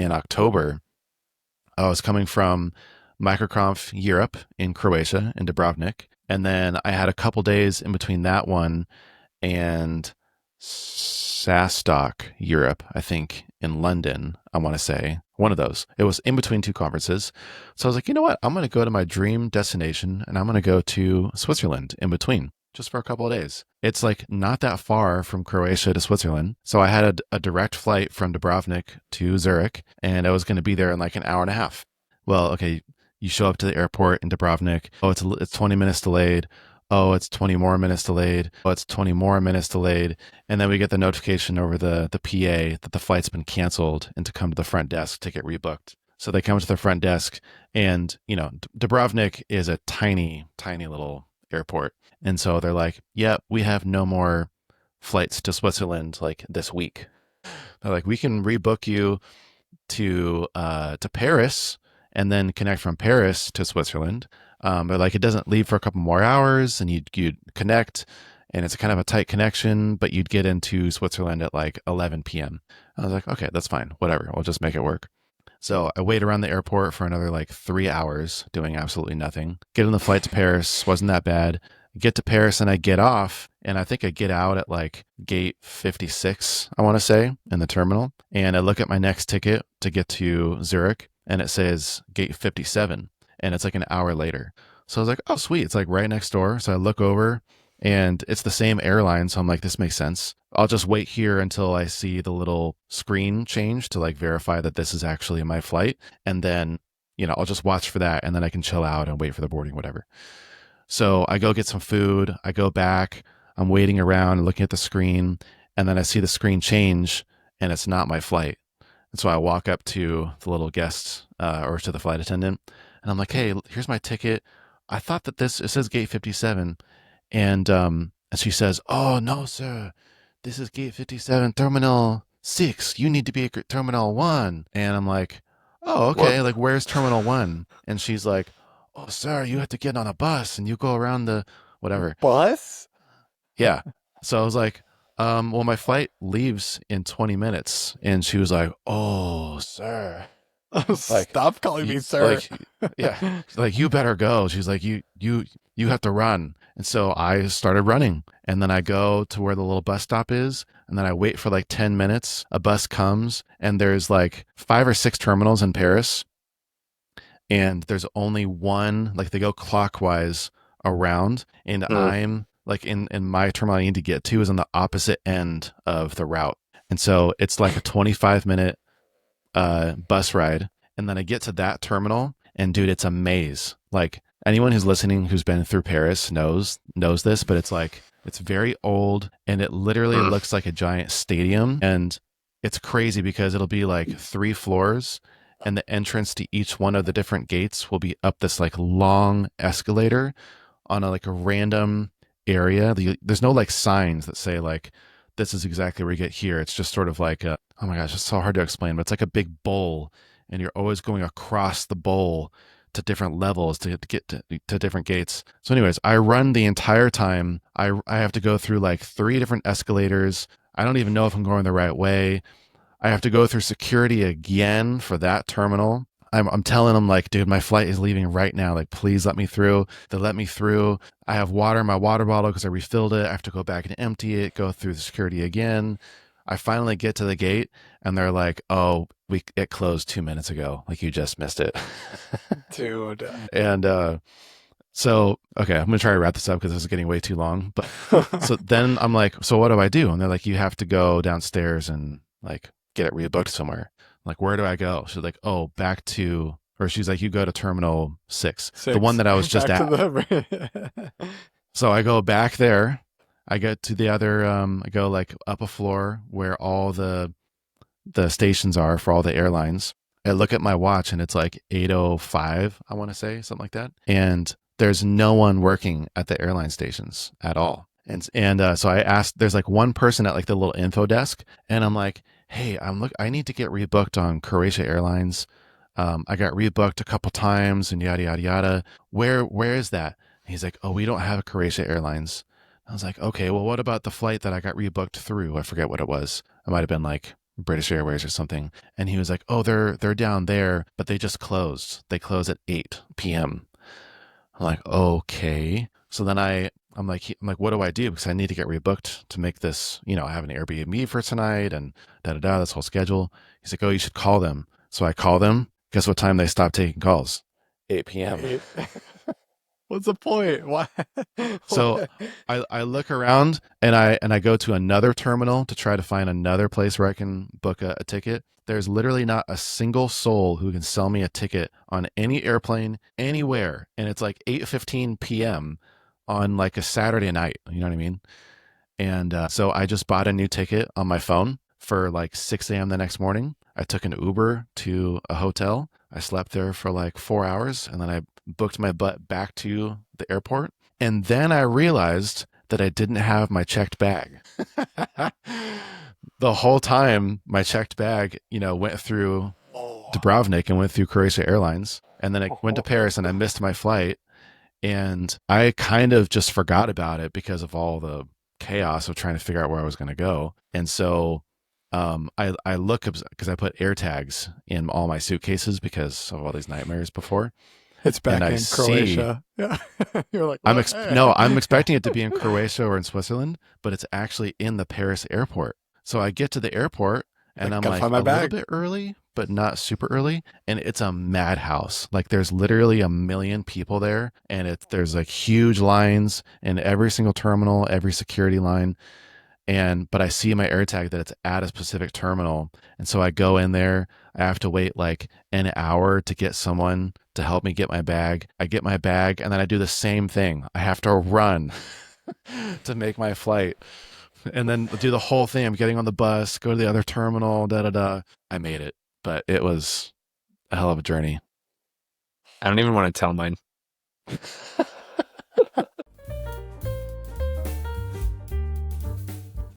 in October. I was coming from Microconf Europe in Croatia, in Dubrovnik. And then I had a couple days in between that one and SaaS Europe, I think, in London, I want to say. One of those. It was in between two conferences. So I was like, you know what? I'm going to go to my dream destination and I'm going to go to Switzerland in between just for a couple of days. It's like not that far from Croatia to Switzerland. So I had a direct flight from Dubrovnik to Zurich and I was going to be there in like an hour and a half. Well, okay, you show up to the airport in Dubrovnik. Oh, it's 20 minutes delayed. Oh, it's 20 more minutes delayed. Oh, it's 20 more minutes delayed. And then we get the notification over the PA that the flight's been canceled and to come to the front desk to get rebooked. So they come to the front desk and, Dubrovnik is a tiny, tiny little airport. And so they're like, yeah, we have no more flights to Switzerland like this week. They're like, we can rebook you to Paris and then connect from Paris to Switzerland. But like it doesn't leave for a couple more hours and you'd connect and it's kind of a tight connection, but you'd get into Switzerland at like 11 p.m. I was like, okay, that's fine. Whatever. We'll just make it work. So I wait around the airport for another like 3 hours doing absolutely nothing. Get on the flight to Paris. Wasn't that bad. Get to Paris and I get off and I think I get out at like gate 56, I want to say, in the terminal. And I look at my next ticket to get to Zurich and it says gate 57 and it's like an hour later. So I was like, oh, sweet. It's like right next door. So I look over and it's the same airline. So I'm like, this makes sense. I'll just wait here until I see the little screen change to like verify that this is actually my flight. And then, I'll just watch for that and then I can chill out and wait for the boarding, whatever. So I go get some food. I go back. I'm waiting around and looking at the screen. And then I see the screen change and it's not my flight. And so I walk up to the little guest or to the flight attendant. And I'm like, hey, here's my ticket. I thought that it says gate 57. And she says, oh, no, sir. This is gate 57, terminal 6. You need to be at terminal 1. And I'm like, oh, okay. What? Like, where's terminal 1? And she's like, oh, sir, you have to get on a bus and you go around the whatever. Bus? Yeah. So I was like, well, my flight leaves in 20 minutes. And she was like, oh, sir. Like, Stop calling me sir. yeah, like you better go. She's like, you have to run. And so I started running and then I go to where the little bus stop is. And then I wait for like 10 minutes. A bus comes and there's like 5 or 6 terminals in Paris. And there's only one, like they go clockwise around. And I'm like in my terminal I need to get to is on the opposite end of the route. And so it's like a 25-minute bus ride. And then I get to that terminal and dude, it's a maze. Like anyone who's listening who's been through Paris knows this, but it's like, it's very old and it literally looks like a giant stadium. And it's crazy because it'll be like 3 floors and the entrance to each one of the different gates will be up this like long escalator on a random area. There's no like signs that say like, this is exactly where you get here. It's just sort of like oh my gosh, it's so hard to explain, but it's like a big bowl and you're always going across the bowl to different levels to get to different gates. So anyways, I run the entire time. I have to go through like 3 different escalators. I don't even know if I'm going the right way. I have to go through security again for that terminal. I'm telling them like, dude, my flight is leaving right now. Like, please let me through. They let me through. I have water in my water bottle because I refilled it. I have to go back and empty it, go through the security again. I finally get to the gate and they're like, oh, it closed 2 minutes ago. Like you just missed it. Dude. And so, okay, I'm going to try to wrap this up because this is getting way too long. But so then I'm like, so what do I do? And they're like, you have to go downstairs and like get it rebooked somewhere. I'm like, where do I go? She's like, oh, back to, or she's like, you go to terminal 6, the one that I was just at. So I go back there. I get to the other, I go like up a floor where all the stations are for all the airlines. I look at my watch and it's like 8:05, I want to say, something like that. And there's no one working at the airline stations at all. And so I asked, there's like one person at like the little info desk and I'm like, hey, I need to get rebooked on Croatia Airlines. I got rebooked a couple times and yada, yada, yada. Where is that? And he's like, oh, we don't have a Croatia Airlines. I was like, okay, well, what about the flight that I got rebooked through? I forget what it was. It might have been like British Airways or something. And he was like, "Oh, they're down there, but they just closed. They close at 8 p.m." I'm like, "Okay." So then I'm like, what do I do? Because I need to get rebooked to make this, I have an Airbnb for tonight and da da da, this whole schedule. He's like, "Oh, you should call them." So I call them. Guess what time they stop taking calls? 8 p.m. Eight. What's the point? Why? So I look around and I go to another terminal to try to find another place where I can book a ticket. There's literally not a single soul who can sell me a ticket on any airplane anywhere, and it's like 8:15 p.m. on like a Saturday night. You know what I mean? And so I just bought a new ticket on my phone for like 6 a.m. the next morning. I took an Uber to a hotel. I slept there for like 4 hours and then I booked my butt back to the airport. And then I realized that I didn't have my checked bag. The whole time, my checked bag, went through Oh. Dubrovnik and went through Croatia Airlines. And then I went to Paris and I missed my flight. And I kind of just forgot about it because of all the chaos of trying to figure out where I was going to go. And so I look because I put air tags in all my suitcases because of all these nightmares before. It's And back I in see Croatia. Yeah. You're like, what? no, I'm expecting it to be in Croatia or in Switzerland, but it's actually in the Paris airport. So I get to the airport and Like, I'm gotta like find my a little bag. bit early, but not super early. And it's a madhouse. Like there's literally a million people there, and there's like huge lines in every single terminal, every security line. But I see my AirTag that it's at a specific terminal, and so I go in there. I have to wait like an hour to get someone to help me get my bag. I get my bag, and then I do the same thing. I have to run to make my flight, and then do the whole thing. I'm getting on the bus, go to the other terminal, da da da. I made it, but it was a hell of a journey. I don't even want to tell mine.